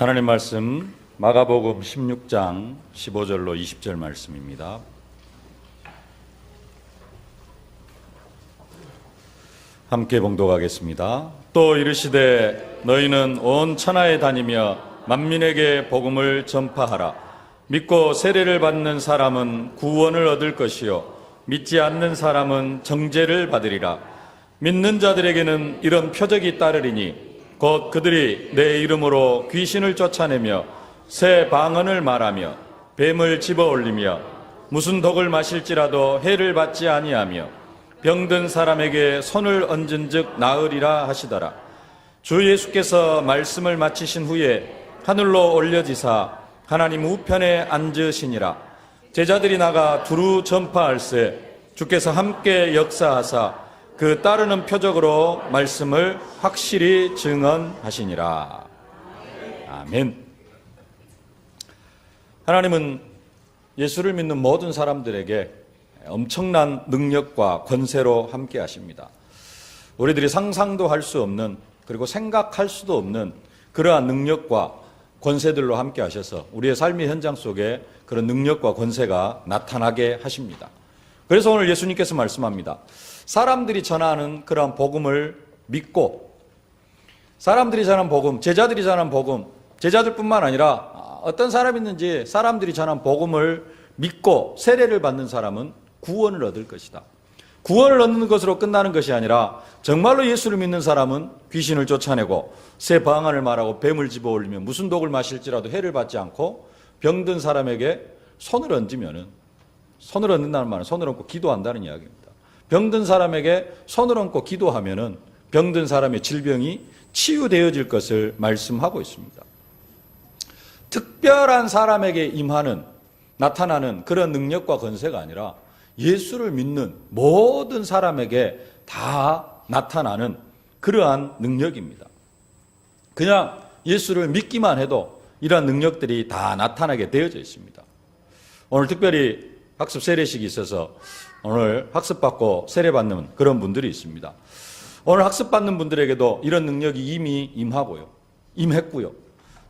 하나님 말씀 마가복음 16장 15절로 20절 말씀입니다. 함께 봉독하겠습니다. 또 이르시되 너희는 온 천하에 다니며 만민에게 복음을 전파하라. 믿고 세례를 받는 사람은 구원을 얻을 것이요 믿지 않는 사람은 정죄를 받으리라. 믿는 자들에게는 이런 표적이 따르리니 곧 그들이 내 이름으로 귀신을 쫓아내며 새 방언을 말하며 뱀을 집어올리며 무슨 독을 마실지라도 해를 받지 아니하며 병든 사람에게 손을 얹은즉 나으리라 하시더라. 주 예수께서 말씀을 마치신 후에 하늘로 올려지사 하나님 우편에 앉으시니라. 제자들이 나가 두루 전파할세 주께서 함께 역사하사 그 따르는 표적으로 말씀을 확실히 증언하시니라. 아멘. 하나님은 예수를 믿는 모든 사람들에게 엄청난 능력과 권세로 함께 하십니다. 우리들이 상상도 할 수 없는, 그리고 생각할 수도 없는 그러한 능력과 권세들로 함께 하셔서 우리의 삶의 현장 속에 그런 능력과 권세가 나타나게 하십니다. 그래서 오늘 예수님께서 말씀합니다. 사람들이 전하는 그런 복음을 믿고, 사람들이 전하는 복음, 제자들이 전하는 복음, 제자들뿐만 아니라 어떤 사람이 있는지 사람들이 전하는 복음을 믿고 세례를 받는 사람은 구원을 얻을 것이다. 구원을 얻는 것으로 끝나는 것이 아니라 정말로 예수를 믿는 사람은 귀신을 쫓아내고 새 방언을 말하고 뱀을 집어올리며 무슨 독을 마실지라도 해를 받지 않고 병든 사람에게 손을 얹으면은, 손을 얹는다는 말은 손을 얹고 기도한다는 이야기입니다. 병든 사람에게 손을 얹고 기도하면은 병든 사람의 질병이 치유되어질 것을 말씀하고 있습니다. 특별한 사람에게 임하는, 나타나는 그런 능력과 권세가 아니라 예수를 믿는 모든 사람에게 다 나타나는 그러한 능력입니다. 그냥 예수를 믿기만 해도 이러한 능력들이 다 나타나게 되어져 있습니다. 오늘 특별히 학습 세례식이 있어서 오늘 학습받고 세례받는 그런 분들이 있습니다. 오늘 학습받는 분들에게도 이런 능력이 이미 임했고요.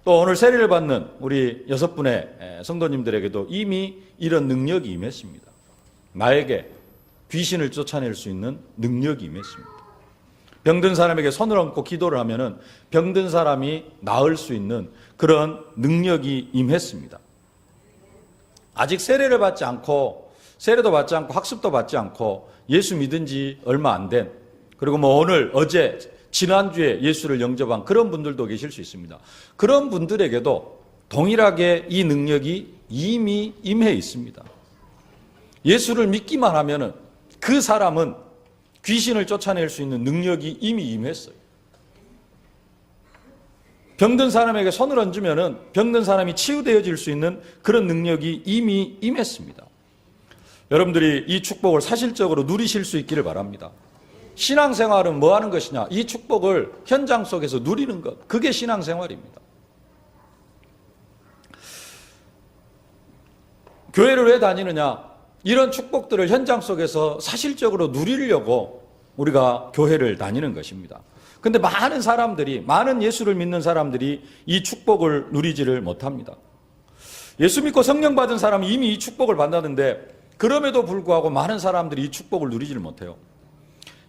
또 오늘 세례를 받는 우리 6분의 성도님들에게도 이미 이런 능력이 임했습니다. 나에게 귀신을 쫓아낼 수 있는 능력이 임했습니다. 병든 사람에게 손을 얹고 기도를 하면은 병든 사람이 나을 수 있는 그런 능력이 임했습니다. 아직 세례를 받지 않고, 세례도 받지 않고 학습도 받지 않고 예수 믿은 지 얼마 안 된, 그리고 오늘, 어제, 지난주에 예수를 영접한 그런 분들도 계실 수 있습니다. 그런 분들에게도 동일하게 이 능력이 이미 임해 있습니다. 예수를 믿기만 하면은 그 사람은 귀신을 쫓아낼 수 있는 능력이 이미 임했어요. 병든 사람에게 손을 얹으면은 병든 사람이 치유되어질 수 있는 그런 능력이 이미 임했습니다. 여러분들이 이 축복을 사실적으로 누리실 수 있기를 바랍니다. 신앙생활은 뭐 하는 것이냐? 이 축복을 현장 속에서 누리는 것, 그게 신앙생활입니다. 교회를 왜 다니느냐? 이런 축복들을 현장 속에서 사실적으로 누리려고 우리가 교회를 다니는 것입니다. 근데 많은 사람들이, 많은 예수를 믿는 사람들이 이 축복을 누리지를 못합니다. 예수 믿고 성령 받은 사람은 이미 이 축복을 받았는데 그럼에도 불구하고 많은 사람들이 이 축복을 누리지를 못해요.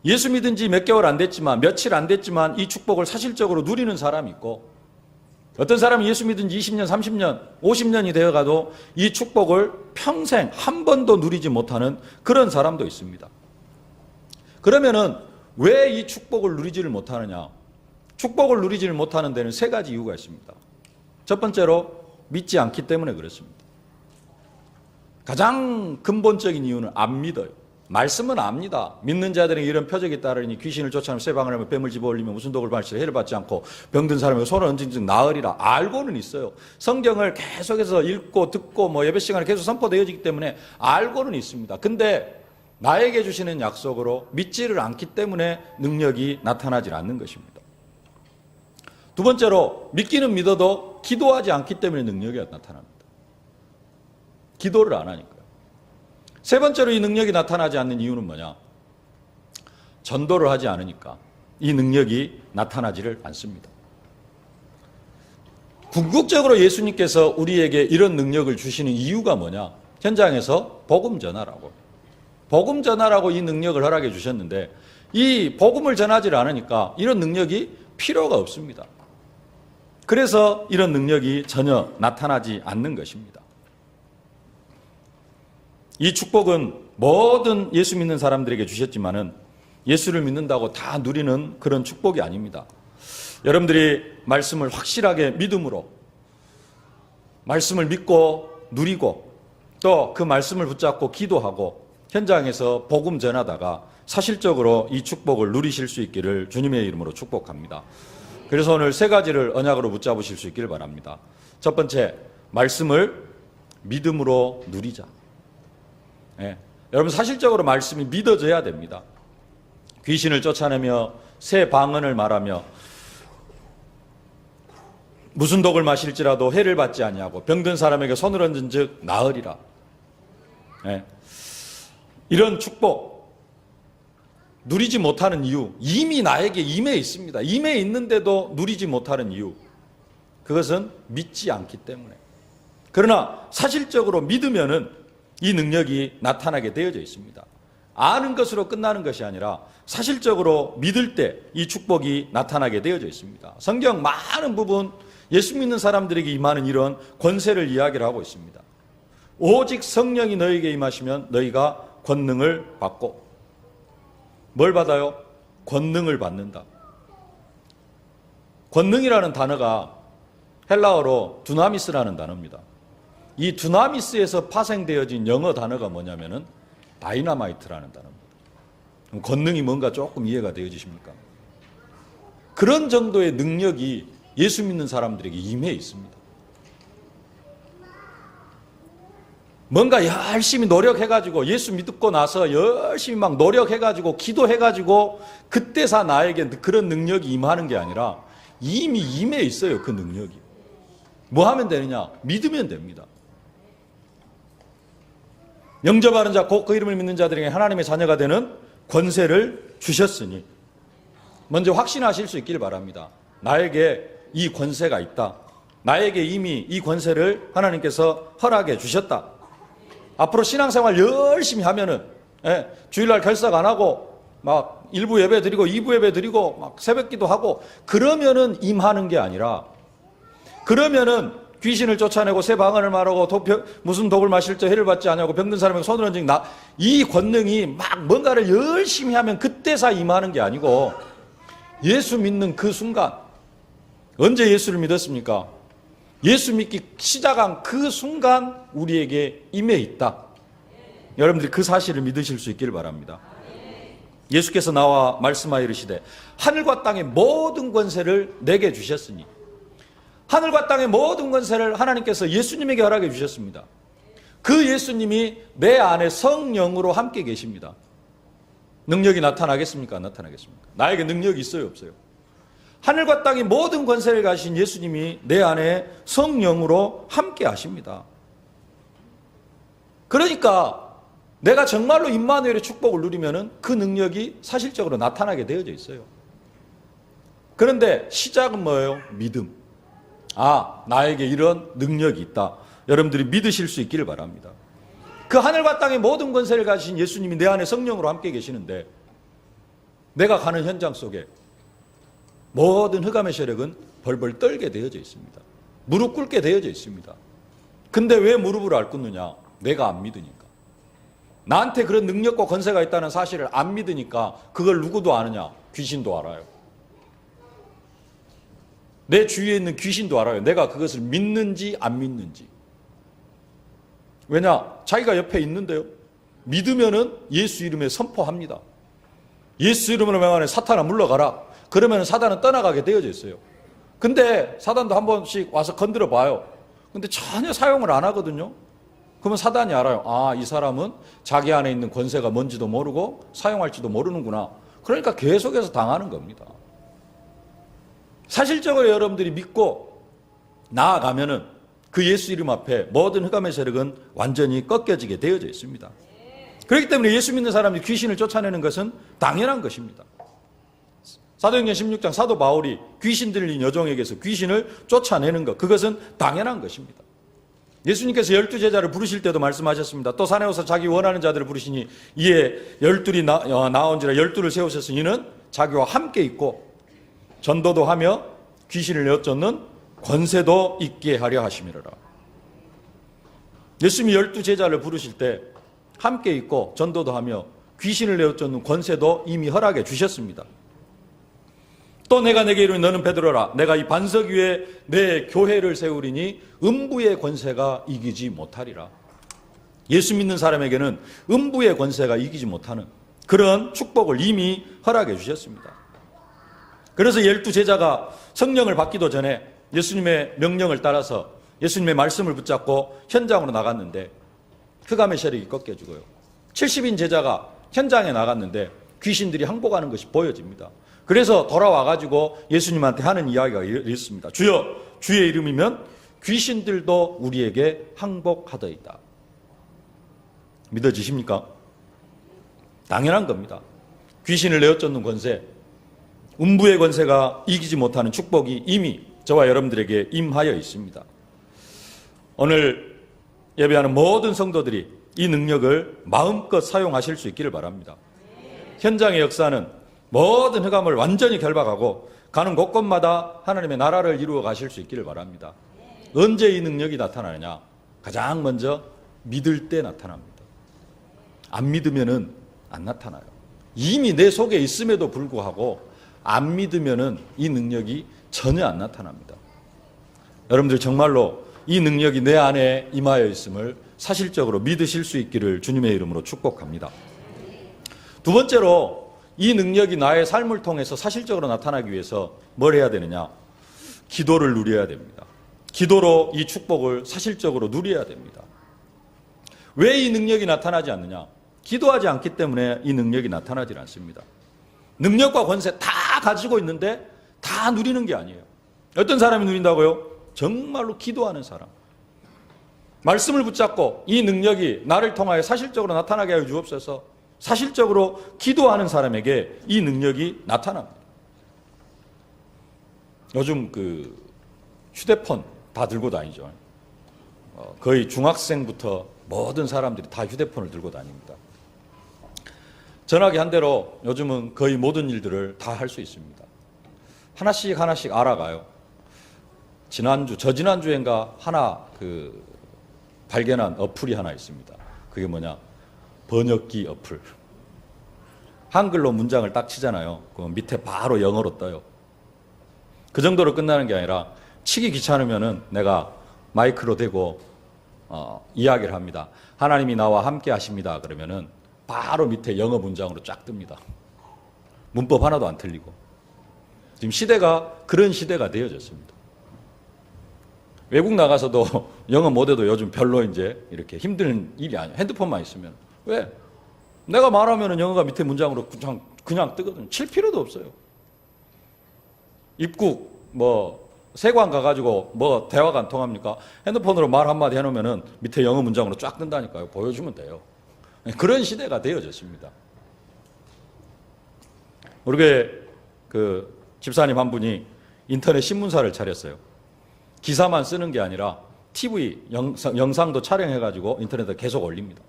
예수 믿은 지 몇 개월 안 됐지만, 며칠 안 됐지만 이 축복을 사실적으로 누리는 사람이 있고, 어떤 사람은 예수 믿은 지 20년, 30년, 50년이 되어가도 이 축복을 평생 한 번도 누리지 못하는 그런 사람도 있습니다. 그러면은 왜 이 축복을 누리지를 못하느냐? 축복을 누리지를 못하는 데는 3가지 이유가 있습니다. 첫 번째로 믿지 않기 때문에 그렇습니다. 가장 근본적인 이유는 안 믿어요. 말씀은 압니다. 믿는 자들에게 이런 표적이 따르니 귀신을 쫓아내며 새 방언을 하며 뱀을 집어올리며 무슨 독을 마실지라도 해를 받지 않고 병든 사람에게 손을 얹은즉 나으리라. 알고는 있어요. 성경을 계속해서 읽고 듣고 예배 시간에 계속 선포되어지기 때문에 알고는 있습니다. 근데 나에게 주시는 약속으로 믿지를 않기 때문에 능력이 나타나질 않는 것입니다. 두 번째로 믿기는 믿어도 기도하지 않기 때문에 능력이 나타납니다. 기도를 안 하니까요. 세 번째로 이 능력이 나타나지 않는 이유는 뭐냐? 전도를 하지 않으니까 이 능력이 나타나지를 않습니다. 궁극적으로 예수님께서 우리에게 이런 능력을 주시는 이유가 뭐냐? 현장에서 복음 전하라고. 복음 전하라고 이 능력을 허락해 주셨는데 이 복음을 전하지 않으니까 이런 능력이 필요가 없습니다. 그래서 이런 능력이 전혀 나타나지 않는 것입니다. 이 축복은 모든 예수 믿는 사람들에게 주셨지만은 예수를 믿는다고 다 누리는 그런 축복이 아닙니다. 여러분들이 말씀을 확실하게 믿음으로 말씀을 믿고 누리고 또 그 말씀을 붙잡고 기도하고 현장에서 복음 전하다가 사실적으로 이 축복을 누리실 수 있기를 주님의 이름으로 축복합니다. 그래서 오늘 세 가지를 언약으로 붙잡으실 수 있기를 바랍니다. 첫 번째, 말씀을 믿음으로 누리자. 예. 여러분 사실적으로 말씀이 믿어져야 됩니다. 귀신을 쫓아내며 새 방언을 말하며 무슨 독을 마실지라도 해를 받지 아니하고 병든 사람에게 손을 얹은 즉 나으리라. 예. 이런 축복 누리지 못하는 이유, 이미 나에게 임해 있습니다. 임해 있는데도 누리지 못하는 이유, 그것은 믿지 않기 때문에. 그러나 사실적으로 믿으면은 이 능력이 나타나게 되어져 있습니다. 아는 것으로 끝나는 것이 아니라 사실적으로 믿을 때 이 축복이 나타나게 되어져 있습니다. 성경 많은 부분 예수 믿는 사람들에게 임하는 이런 권세를 이야기를 하고 있습니다. 오직 성령이 너희에게 임하시면 너희가 권능을 받고, 뭘 받아요? 권능을 받는다. 권능이라는 단어가 헬라어로 두나미스라는 단어입니다. 이 두나미스에서 파생되어진 영어 단어가 뭐냐면은 다이나마이트라는 단어입니다. 그럼 권능이 뭔가 조금 이해가 되어지십니까? 그런 정도의 능력이 예수 믿는 사람들에게 임해 있습니다. 뭔가 열심히 노력해가지고 예수 믿고 나서 열심히 막 노력해가지고 기도해가지고 그때서 나에게 그런 능력이 임하는 게 아니라 이미 임해 있어요. 그 능력이. 뭐 하면 되느냐? 믿으면 됩니다. 영접하는 자 곧 그 이름을 믿는 자들에게 하나님의 자녀가 되는 권세를 주셨으니 먼저 확신하실 수 있길 바랍니다. 나에게 이 권세가 있다. 나에게 이미 이 권세를 하나님께서 허락해 주셨다. 앞으로 신앙생활 열심히 하면은 주일날 결석 안 하고 막 1부 예배 드리고 2부 예배 드리고 막 새벽기도 하고 그러면은 임하는 게 아니라, 그러면은 귀신을 쫓아내고 새 방언을 말하고 무슨 독을 마실 때 해를 받지 않냐고 병든 사람에게 손을 얹은 이 권능이 막 뭔가를 열심히 하면 그때서 임하는 게 아니고 예수 믿는 그 순간, 언제 예수를 믿었습니까? 예수 믿기 시작한 그 순간 우리에게 임해 있다. 여러분들이 그 사실을 믿으실 수 있기를 바랍니다. 예수께서 나와 말씀하여 이르시되 하늘과 땅의 모든 권세를 내게 주셨으니, 하늘과 땅의 모든 권세를 하나님께서 예수님에게 허락해 주셨습니다. 그 예수님이 내 안에 성령으로 함께 계십니다. 능력이 나타나겠습니까? 안 나타나겠습니까? 나에게 능력이 있어요? 없어요? 하늘과 땅의 모든 권세를 가신 예수님이 내 안에 성령으로 함께 하십니다. 그러니까 내가 정말로 임마누엘의 축복을 누리면은 그 능력이 사실적으로 나타나게 되어져 있어요. 그런데 시작은 뭐예요? 믿음. 나에게 이런 능력이 있다. 여러분들이 믿으실 수 있기를 바랍니다. 그 하늘과 땅의 모든 권세를 가진 예수님이 내 안에 성령으로 함께 계시는데 내가 가는 현장 속에 모든 흑암의 세력은 벌벌 떨게 되어져 있습니다. 무릎 꿇게 되어져 있습니다. 근데 왜 무릎을 안 꿇느냐? 내가 안 믿으니까. 나한테 그런 능력과 권세가 있다는 사실을 안 믿으니까. 그걸 누구도 아느냐? 귀신도 알아요. 내 주위에 있는 귀신도 알아요. 내가 그것을 믿는지 안 믿는지. 왜냐? 자기가 옆에 있는데요. 믿으면은 예수 이름에 선포합니다. 예수 이름으로 명하는 사탄아 물러가라. 그러면 사단은 떠나가게 되어져 있어요. 근데 사단도 한 번씩 와서 건드려 봐요. 근데 전혀 사용을 안 하거든요. 그러면 사단이 알아요. 이 사람은 자기 안에 있는 권세가 뭔지도 모르고 사용할지도 모르는구나. 그러니까 계속해서 당하는 겁니다. 사실적으로 여러분들이 믿고 나아가면은 그 예수 이름 앞에 모든 흑암의 세력은 완전히 꺾여지게 되어져 있습니다. 그렇기 때문에 예수 믿는 사람이 귀신을 쫓아내는 것은 당연한 것입니다. 사도행전 16장 사도 바울이 귀신 들린 여종에게서 귀신을 쫓아내는 것, 그것은 당연한 것입니다. 예수님께서 12제자를 부르실 때도 말씀하셨습니다. 또 산에 오서 자기 원하는 자들을 부르시니 이에 12이 나온지라 12를 세우셨으니 이는 자기와 함께 있고 전도도 하며 귀신을 내어쫓는 권세도 있게 하려 하심이로라. 예수님이 12제자를 부르실 때 함께 있고 전도도 하며 귀신을 내어쫓는 권세도 이미 허락해 주셨습니다. 또 내가 내게 이르니 너는 베드로라. 내가 이 반석 위에 내 교회를 세우리니 음부의 권세가 이기지 못하리라. 예수 믿는 사람에게는 음부의 권세가 이기지 못하는 그런 축복을 이미 허락해 주셨습니다. 그래서 12제자가 성령을 받기도 전에 예수님의 명령을 따라서 예수님의 말씀을 붙잡고 현장으로 나갔는데 흑암의 세력이 꺾여지고요. 70인 제자가 현장에 나갔는데 귀신들이 항복하는 것이 보여집니다. 그래서 돌아와가지고 예수님한테 하는 이야기가 이렇습니다. 주여, 주의 이름이면 귀신들도 우리에게 항복하더이다. 믿어지십니까? 당연한 겁니다. 귀신을 내어쫓는 권세, 음부의 권세가 이기지 못하는 축복이 이미 저와 여러분들에게 임하여 있습니다. 오늘 예배하는 모든 성도들이 이 능력을 마음껏 사용하실 수 있기를 바랍니다. 현장의 역사는 모든 흑암을 완전히 결박하고 가는 곳곳마다 하나님의 나라를 이루어 가실 수 있기를 바랍니다. 언제 이 능력이 나타나느냐? 가장 먼저 믿을 때 나타납니다. 안 믿으면은 안 나타나요. 이미 내 속에 있음에도 불구하고 안 믿으면은 이 능력이 전혀 안 나타납니다. 여러분들 정말로 이 능력이 내 안에 임하여 있음을 사실적으로 믿으실 수 있기를 주님의 이름으로 축복합니다. 두 번째로 이 능력이 나의 삶을 통해서 사실적으로 나타나기 위해서 뭘 해야 되느냐? 기도를 누려야 됩니다. 기도로 이 축복을 사실적으로 누려야 됩니다. 왜 이 능력이 나타나지 않느냐? 기도하지 않기 때문에 이 능력이 나타나지 않습니다. 능력과 권세 다 가지고 있는데 다 누리는 게 아니에요. 어떤 사람이 누린다고요? 정말로 기도하는 사람. 말씀을 붙잡고 이 능력이 나를 통하여 사실적으로 나타나게 하여 주옵소서. 사실적으로 기도하는 사람에게 이 능력이 나타납니다. 요즘 그 휴대폰 다 들고 다니죠. 거의 중학생부터 모든 사람들이 다 휴대폰을 들고 다닙니다. 전화기 한 대로 요즘은 거의 모든 일들을 다 할 수 있습니다. 하나씩 하나씩 알아가요. 저지난주엔가 하나 발견한 어플이 하나 있습니다. 그게 뭐냐? 번역기 어플. 한글로 문장을 딱 치잖아요. 그럼 밑에 바로 영어로 떠요. 그 정도로 끝나는 게 아니라 치기 귀찮으면은 내가 마이크로 대고 이야기를 합니다. 하나님이 나와 함께 하십니다. 그러면은 바로 밑에 영어 문장으로 쫙 뜹니다. 문법 하나도 안 틀리고. 지금 시대가 그런 시대가 되어졌습니다. 외국 나가서도 영어 못해도 요즘 별로 이제 이렇게 힘든 일이 아니에요. 핸드폰만 있으면. 왜? 내가 말하면 영어가 밑에 문장으로 그냥 뜨거든요. 칠 필요도 없어요. 입국, 세관 가가지고 대화가 안 통합니까? 핸드폰으로 말 한마디 해놓으면 밑에 영어 문장으로 쫙 뜬다니까요. 보여주면 돼요. 그런 시대가 되어졌습니다. 우리 교회 집사님 한 분이 인터넷 신문사를 차렸어요. 기사만 쓰는 게 아니라 TV, 영상도 촬영해가지고 인터넷에 계속 올립니다.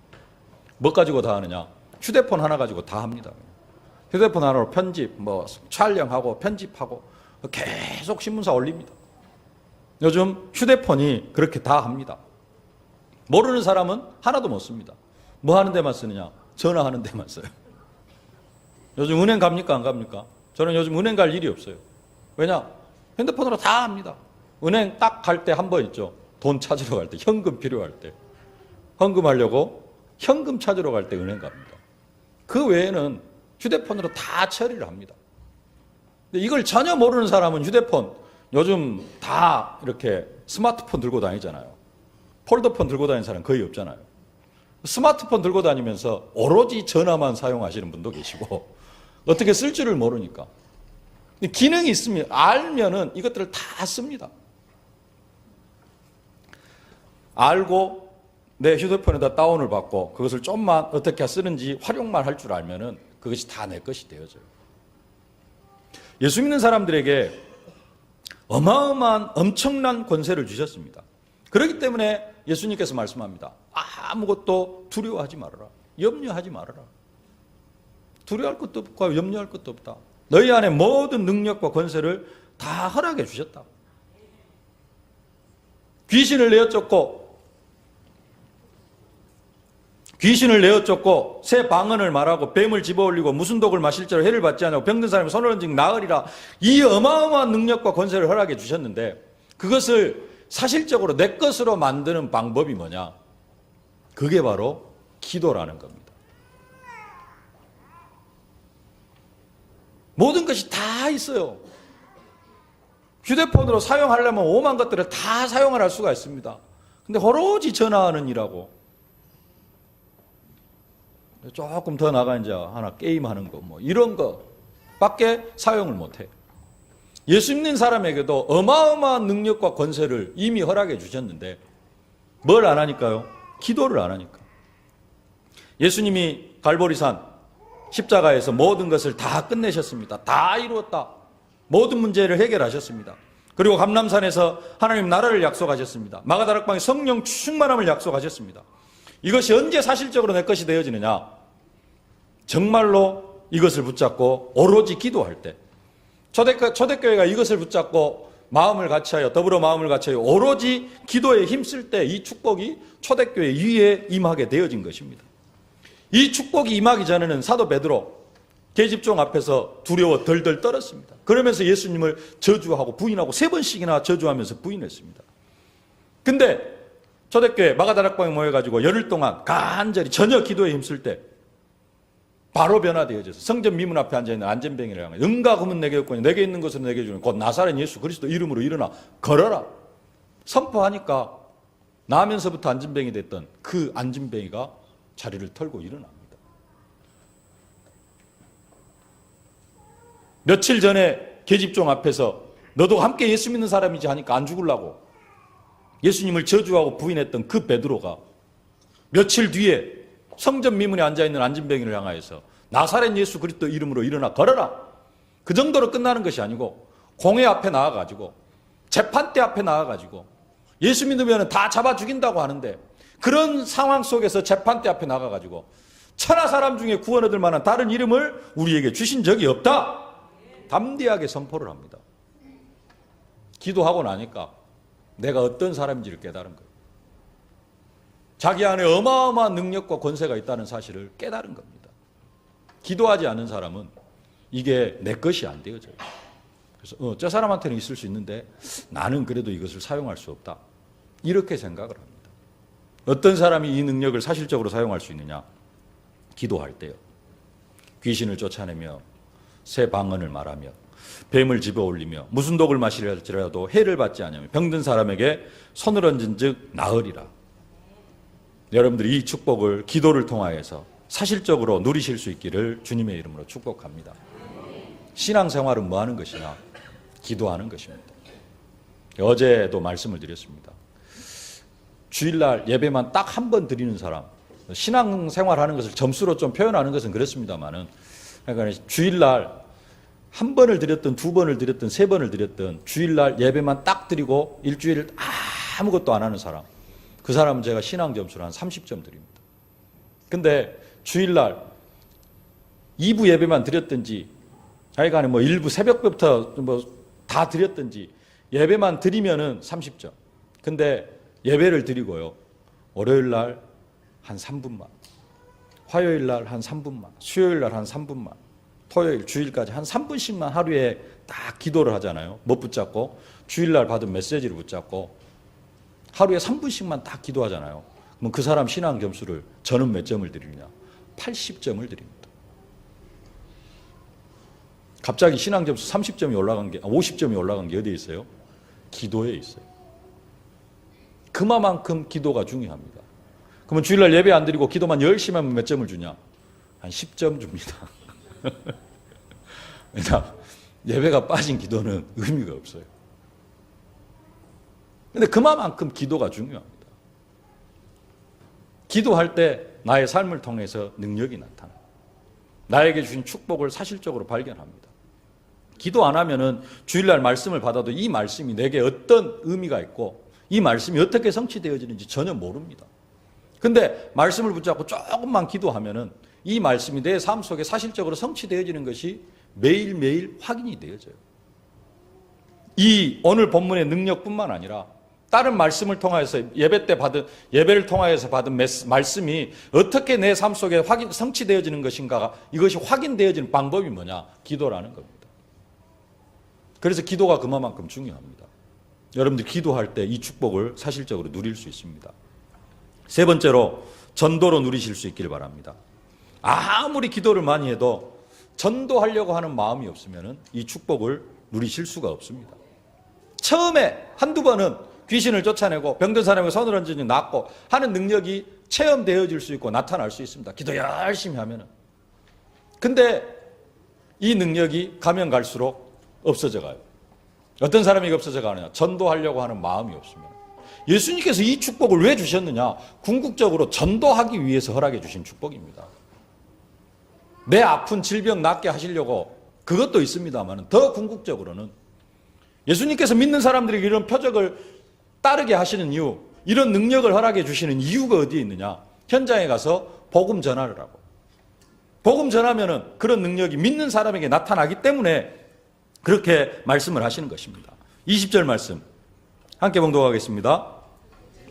뭐 가지고 다 하느냐? 휴대폰 하나 가지고 다 합니다. 휴대폰 하나로 편집, 촬영하고 편집하고 계속 신문사 올립니다. 요즘 휴대폰이 그렇게 다 합니다. 모르는 사람은 하나도 못 씁니다. 뭐 하는 데만 쓰느냐? 전화하는 데만 써요. 요즘 은행 갑니까? 안 갑니까? 저는 요즘 은행 갈 일이 없어요. 왜냐? 핸드폰으로 다 합니다. 은행 딱 갈 때 한 번 있죠. 돈 찾으러 갈 때, 현금 필요할 때. 헌금하려고 현금 찾으러 갈 때 은행 갑니다. 그 외에는 휴대폰으로 다 처리를 합니다. 근데 이걸 전혀 모르는 사람은 휴대폰, 요즘 다 이렇게 스마트폰 들고 다니잖아요. 폴더폰 들고 다니는 사람 거의 없잖아요. 스마트폰 들고 다니면서 오로지 전화만 사용하시는 분도 계시고 어떻게 쓸 줄을 모르니까. 기능이 있으면 알면은 이것들을 다 씁니다. 알고 내 휴대폰에다 다운을 받고 그것을 좀만 어떻게 쓰는지 활용만 할 줄 알면은 그것이 다 내 것이 되어져요. 예수 믿는 사람들에게 어마어마한 엄청난 권세를 주셨습니다. 그렇기 때문에 예수님께서 말씀합니다. 아무것도 두려워하지 말아라. 염려하지 말아라. 두려워할 것도 없고 염려할 것도 없다. 너희 안에 모든 능력과 권세를 다 허락해 주셨다. 귀신을 내어쫓고 새 방언을 말하고 뱀을 집어올리고 무슨 독을 마실지라 해를 받지 않고 병든 사람이 손을 얹은 나으리라. 이 어마어마한 능력과 권세를 허락해 주셨는데 그것을 사실적으로 내 것으로 만드는 방법이 뭐냐? 그게 바로 기도라는 겁니다. 모든 것이 다 있어요. 휴대폰으로 사용하려면 오만 것들을 다 사용을 할 수가 있습니다. 근데 오로지 전화하는 일하고 조금 더 나가 이제 하나 게임하는 거 뭐 이런 거밖에 사용을 못해요. 예수 믿는 사람에게도 어마어마한 능력과 권세를 이미 허락해 주셨는데 뭘 안 하니까요? 기도를 안 하니까. 예수님이 갈보리산 십자가에서 모든 것을 다 끝내셨습니다. 다 이루었다. 모든 문제를 해결하셨습니다. 그리고 감람산에서 하나님 나라를 약속하셨습니다. 마가다락방에 성령 충만함을 약속하셨습니다. 이것이 언제 사실적으로 내 것이 되어지느냐? 정말로 이것을 붙잡고 오로지 기도할 때. 초대교회가 이것을 붙잡고 마음을 같이하여 더불어 마음을 같이하여 오로지 기도에 힘쓸 때 이 축복이 초대교회 위에 임하게 되어진 것입니다. 이 축복이 임하기 전에는 사도 베드로 계집종 앞에서 두려워 덜덜 떨었습니다. 그러면서 예수님을 저주하고 부인하고 3번씩이나 저주하면서 부인했습니다. 근데 초대교회 마가다락방에 모여가지고 열흘 동안 간절히 전혀 기도에 힘쓸 때 바로 변화되어져서 성전 미문 앞에 앉아있는 안전뱅이를 향해 은과 금은 내게 없거니 내게 있는 것은 내게 주는 곧 나사렛 예수 그리스도 이름으로 일어나 걸어라 선포하니까 나면서부터 안전뱅이 됐던 그 안전뱅이가 자리를 털고 일어납니다. 며칠 전에 계집종 앞에서 너도 함께 예수 믿는 사람이지 하니까 안 죽으려고 예수님을 저주하고 부인했던 그 베드로가 며칠 뒤에 성전 미문에 앉아있는 안진뱅이를 향하여서 나사렛 예수 그리스도 이름으로 일어나 걸어라. 그 정도로 끝나는 것이 아니고 공회 앞에 나와가지고 재판대 앞에 나와가지고 예수 믿으면 다 잡아 죽인다고 하는데 그런 상황 속에서 재판대 앞에 나가가지고 천하 사람 중에 구원 얻을 만한 다른 이름을 우리에게 주신 적이 없다. 담대하게 선포를 합니다. 기도하고 나니까 내가 어떤 사람인지를 깨달은 거예요. 자기 안에 어마어마한 능력과 권세가 있다는 사실을 깨달은 겁니다. 기도하지 않는 사람은 이게 내 것이 안 되어져요. 그래서 저 사람한테는 있을 수 있는데 나는 그래도 이것을 사용할 수 없다. 이렇게 생각을 합니다. 어떤 사람이 이 능력을 사실적으로 사용할 수 있느냐? 기도할 때요. 귀신을 쫓아내며 새 방언을 말하며 뱀을 집어올리며 무슨 독을 마시려도 해를 받지 않으며 병든 사람에게 손을 얹은 즉 나으리라. 여러분들이 이 축복을 기도를 통하여서 사실적으로 누리실 수 있기를 주님의 이름으로 축복합니다. 신앙생활은 뭐 하는 것이냐? 기도하는 것입니다. 어제도 말씀을 드렸습니다. 주일날 예배만 딱 한 번 드리는 사람, 신앙생활하는 것을 점수로 좀 표현하는 것은 그렇습니다만은 그러니까 주일날 한 번을 드렸든 두 번을 드렸든 세 번을 드렸든 주일날 예배만 딱 드리고 일주일 아무것도 안 하는 사람, 그 사람은 제가 신앙 점수를 한 30점 드립니다. 근데 주일날 2부 예배만 드렸든지 하여간에 뭐 1부 새벽부터 뭐 다 드렸든지 예배만 드리면은 30점. 근데 예배를 드리고요. 월요일날 한 3분만, 화요일날 한 3분만, 수요일날 한 3분만, 토요일, 주일까지 한 3분씩만 하루에 딱 기도를 하잖아요. 못 붙잡고 주일날 받은 메시지를 붙잡고 하루에 3분씩만 딱 기도하잖아요. 그럼 그 사람 신앙 점수를 저는 몇 점을 드리느냐? 80점을 드립니다. 갑자기 신앙 점수 30점이 올라간 게 50점이 올라간 게 어디에 있어요? 기도에 있어요. 그만큼 기도가 중요합니다. 그러면 주일날 예배 안 드리고 기도만 열심히 하면 몇 점을 주냐? 한 10점 줍니다. 왜냐? 예배가 빠진 기도는 의미가 없어요. 근데 그만큼 기도가 중요합니다. 기도할 때 나의 삶을 통해서 능력이 나타나요. 나에게 주신 축복을 사실적으로 발견합니다. 기도 안 하면은 주일날 말씀을 받아도 이 말씀이 내게 어떤 의미가 있고 이 말씀이 어떻게 성취되어지는지 전혀 모릅니다. 근데 말씀을 붙잡고 조금만 기도하면은 이 말씀이 내 삶 속에 사실적으로 성취되어지는 것이 매일매일 확인이 되어져요. 이 오늘 본문의 능력뿐만 아니라 다른 말씀을 통하여서 예배를 통하여서 받은 말씀이 어떻게 내 삶 속에 성취되어지는 것인가가 이것이 확인되어지는 방법이 뭐냐? 기도라는 겁니다. 그래서 기도가 그만큼 중요합니다. 여러분들 기도할 때 이 축복을 사실적으로 누릴 수 있습니다. 세 번째로 전도로 누리실 수 있길 바랍니다. 아무리 기도를 많이 해도 전도하려고 하는 마음이 없으면 이 축복을 누리실 수가 없습니다. 처음에 한두 번은 귀신을 쫓아내고 병든 사람에게 손을 얹으니 낫고 하는 능력이 체험되어질 수 있고 나타날 수 있습니다. 기도 열심히 하면은. 근데 이 능력이 가면 갈수록 없어져 가요. 어떤 사람이 없어져 가느냐? 전도하려고 하는 마음이 없으면. 예수님께서 이 축복을 왜 주셨느냐? 궁극적으로 전도하기 위해서 허락해 주신 축복입니다. 내 아픈 질병 낫게 하시려고 그것도 있습니다만 더 궁극적으로는 예수님께서 믿는 사람들에게 이런 표적을 따르게 하시는 이유, 이런 능력을 허락해 주시는 이유가 어디에 있느냐? 현장에 가서 복음 전하를 하고 복음 전하면은 그런 능력이 믿는 사람에게 나타나기 때문에 그렇게 말씀을 하시는 것입니다. 20절 말씀 함께 봉독하겠습니다.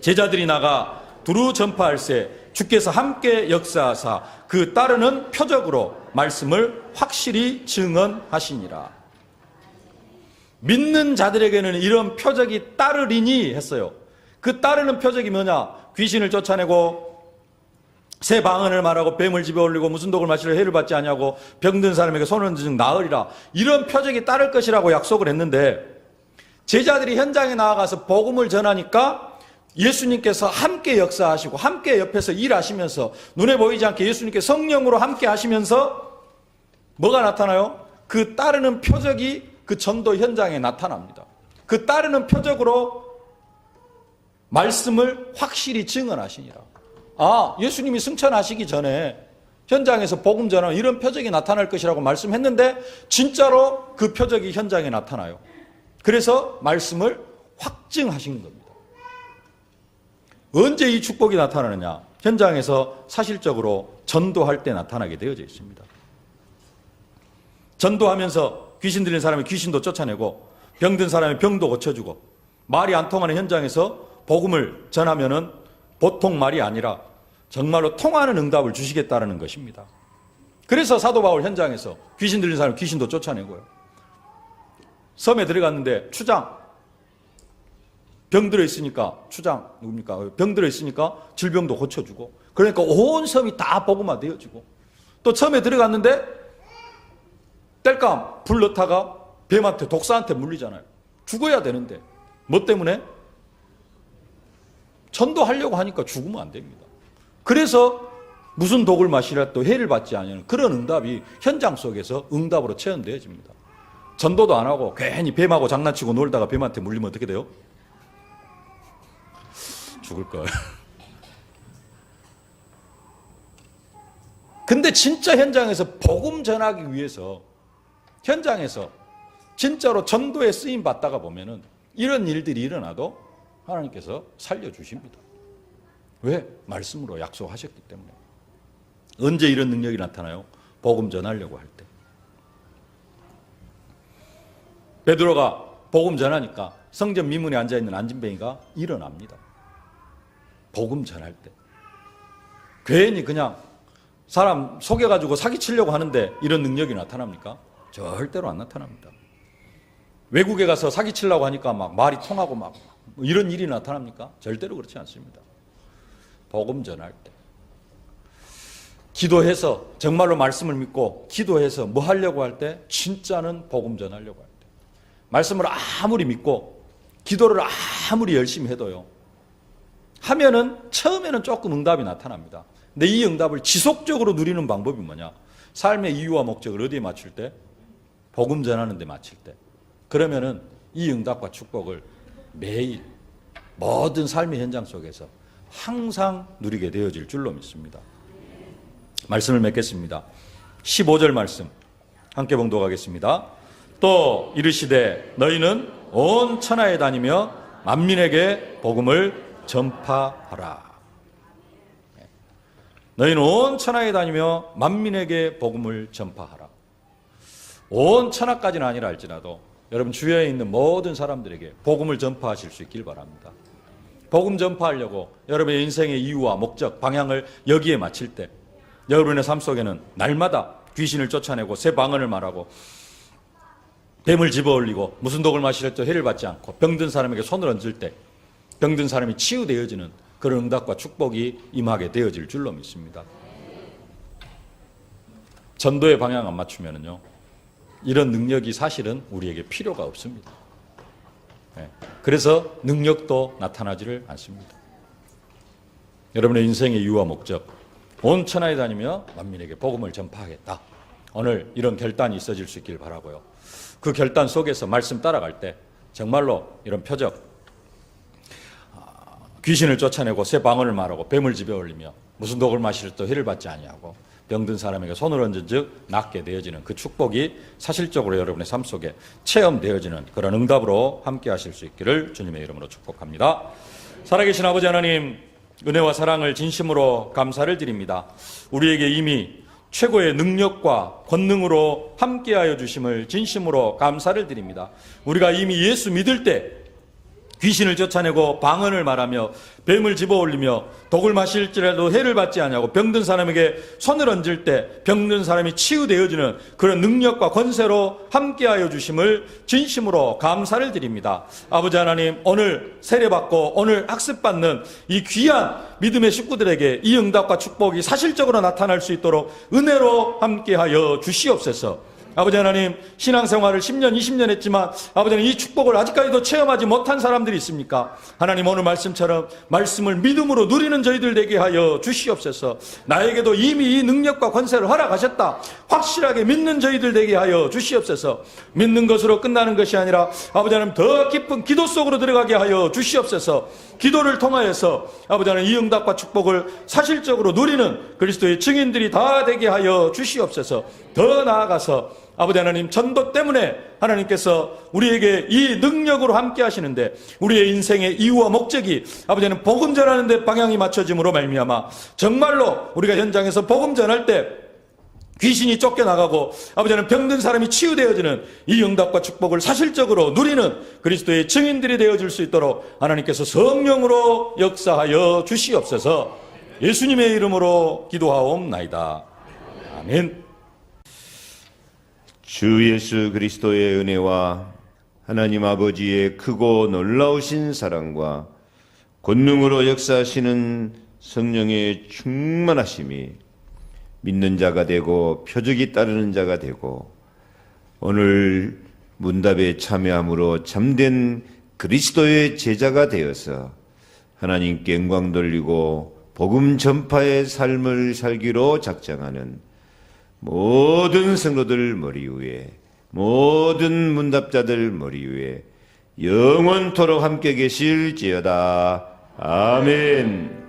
제자들이 나가 두루 전파할세 주께서 함께 역사하사 그 따르는 표적으로 말씀을 확실히 증언하시니라. 믿는 자들에게는 이런 표적이 따르리니 했어요. 그 따르는 표적이 뭐냐? 귀신을 쫓아내고 새 방언을 말하고 뱀을 집에 올리고 무슨 독을 마시려 해를 받지 아니하고 병든 사람에게 손을 얹은 나으리라. 이런 표적이 따를 것이라고 약속을 했는데 제자들이 현장에 나아가서 복음을 전하니까 예수님께서 함께 역사하시고 함께 옆에서 일하시면서 눈에 보이지 않게 예수님께 성령으로 함께 하시면서 뭐가 나타나요? 그 따르는 표적이 그 전도 현장에 나타납니다. 그 따르는 표적으로 말씀을 확실히 증언하시니라. 아, 예수님이 승천하시기 전에 현장에서 복음 전하는 이런 표적이 나타날 것이라고 말씀했는데 진짜로 그 표적이 현장에 나타나요. 그래서 말씀을 확증하신 겁니다. 언제 이 축복이 나타나느냐? 현장에서 사실적으로 전도할 때 나타나게 되어져 있습니다. 전도하면서 귀신 들린 사람의 귀신도 쫓아내고 병든 사람의 병도 고쳐주고 말이 안 통하는 현장에서 복음을 전하면은 보통 말이 아니라 정말로 통하는 응답을 주시겠다는 것입니다. 그래서 사도 바울 현장에서 귀신 들린 사람 귀신도 쫓아내고요. 섬에 들어갔는데 추장 병 들어 있으니까 추장 누굽니까? 병 들어 있으니까 질병도 고쳐주고 그러니까 온 섬이 다 복음화 되어지고 또 섬에 들어갔는데 땔감 불 넣다가 뱀한테 독사한테 물리잖아요. 죽어야 되는데 뭐 때문에? 전도하려고 하니까 죽으면 안 됩니다. 그래서 무슨 독을 마시라 또 해를 받지 않는 그런 응답이 현장 속에서 응답으로 체험되어집니다. 전도도 안 하고 괜히 뱀하고 장난치고 놀다가 뱀한테 물리면 어떻게 돼요? 죽을 거예요. 근데 진짜 현장에서 복음 전하기 위해서 현장에서 진짜로 전도에 쓰임 받다가 보면은 이런 일들이 일어나도 하나님께서 살려주십니다. 왜? 말씀으로 약속하셨기 때문에. 언제 이런 능력이 나타나요? 복음 전하려고 할 때. 베드로가 복음 전하니까 성전 미문에 앉아있는 안진뱅이가 일어납니다. 복음 전할 때. 괜히 그냥 사람 속여가지고 사기치려고 하는데 이런 능력이 나타납니까? 절대로 안 나타납니다. 외국에 가서 사기치려고 하니까 막 말이 통하고 막 이런 일이 나타납니까? 절대로 그렇지 않습니다. 복음 전할 때. 기도해서 정말로 말씀을 믿고 기도해서 뭐 하려고 할 때 진짜는 복음 전하려고 할 때. 말씀을 아무리 믿고 기도를 아무리 열심히 해도요. 하면은 처음에는 조금 응답이 나타납니다. 근데 이 응답을 지속적으로 누리는 방법이 뭐냐? 삶의 이유와 목적을 어디에 맞출 때? 복음 전하는 데 맞출 때. 그러면은 이 응답과 축복을 매일 모든 삶의 현장 속에서 항상 누리게 되어질 줄로 믿습니다. 말씀을 맺겠습니다. 15절 말씀 함께 봉독하겠습니다. 또 이르시되 너희는 온 천하에 다니며 만민에게 복음을 전파하라. 너희는 온 천하에 다니며 만민에게 복음을 전파하라. 온 천하까지는 아니라 할지라도 여러분 주위에 있는 모든 사람들에게 복음을 전파하실 수 있길 바랍니다. 복음 전파하려고 여러분의 인생의 이유와 목적, 방향을 여기에 맞출 때 여러분의 삶 속에는 날마다 귀신을 쫓아내고 새 방언을 말하고 뱀을 집어올리고 무슨 독을 마시려도 해를 받지 않고 병든 사람에게 손을 얹을 때 병든 사람이 치유되어지는 그런 응답과 축복이 임하게 되어질 줄로 믿습니다. 전도의 방향 안 맞추면은요, 이런 능력이 사실은 우리에게 필요가 없습니다. 그래서 능력도 나타나지를 않습니다. 여러분의 인생의 이유와 목적, 온 천하에 다니며 만민에게 복음을 전파하겠다. 오늘 이런 결단이 있어질 수 있길 바라고요. 그 결단 속에서 말씀 따라갈 때 정말로 이런 표적, 귀신을 쫓아내고 새 방언을 말하고 뱀을 집어올리며 무슨 독을 마시려도 해를 받지 아니하고 병든 사람에게 손을 얹은 즉 낫게 되어지는 그 축복이 사실적으로 여러분의 삶 속에 체험되어지는 그런 응답으로 함께 하실 수 있기를 주님의 이름으로 축복합니다. 살아계신 아버지 하나님, 은혜와 사랑을 진심으로 감사를 드립니다. 우리에게 이미 최고의 능력과 권능으로 함께하여 주심을 진심으로 감사를 드립니다. 우리가 이미 예수 믿을 때 귀신을 쫓아내고 방언을 말하며 뱀을 집어올리며 독을 마실지라도 해를 받지 아니하고 병든 사람에게 손을 얹을 때 병든 사람이 치유되어지는 그런 능력과 권세로 함께하여 주심을 진심으로 감사를 드립니다. 아버지 하나님, 오늘 세례받고 오늘 학습받는 이 귀한 믿음의 식구들에게 이 응답과 축복이 사실적으로 나타날 수 있도록 은혜로 함께하여 주시옵소서. 아버지 하나님, 신앙생활을 10년, 20년 했지만 아버지 하나님, 이 축복을 아직까지도 체험하지 못한 사람들이 있습니까? 하나님, 오늘 말씀처럼 말씀을 믿음으로 누리는 저희들 되게 하여 주시옵소서. 나에게도 이미 이 능력과 권세를 허락하셨다, 확실하게 믿는 저희들 되게 하여 주시옵소서. 믿는 것으로 끝나는 것이 아니라 아버지 하나님, 더 깊은 기도 속으로 들어가게 하여 주시옵소서. 기도를 통하여서 아버지 하나님, 이 응답과 축복을 사실적으로 누리는 그리스도의 증인들이 다 되게 하여 주시옵소서. 더 나아가서 아버지 하나님, 전도 때문에 하나님께서 우리에게 이 능력으로 함께 하시는데 우리의 인생의 이유와 목적이 아버지 하나님 복음 전하는 데 방향이 맞춰짐으로 말미암아 정말로 우리가 현장에서 복음 전할 때 귀신이 쫓겨나가고 아버지 하나님 병든 사람이 치유되어지는 이 응답과 축복을 사실적으로 누리는 그리스도의 증인들이 되어질 수 있도록 하나님께서 성령으로 역사하여 주시옵소서. 예수님의 이름으로 기도하옵나이다. 아멘. 주 예수 그리스도의 은혜와 하나님 아버지의 크고 놀라우신 사랑과 권능으로 역사하시는 성령의 충만하심이 믿는 자가 되고 표적이 따르는 자가 되고 오늘 문답에 참여함으로 참된 그리스도의 제자가 되어서 하나님께 영광 돌리고 복음 전파의 삶을 살기로 작정하는 모든 성도들 머리 위에, 모든 문답자들 머리 위에 영원토록 함께 계실지어다. 아멘.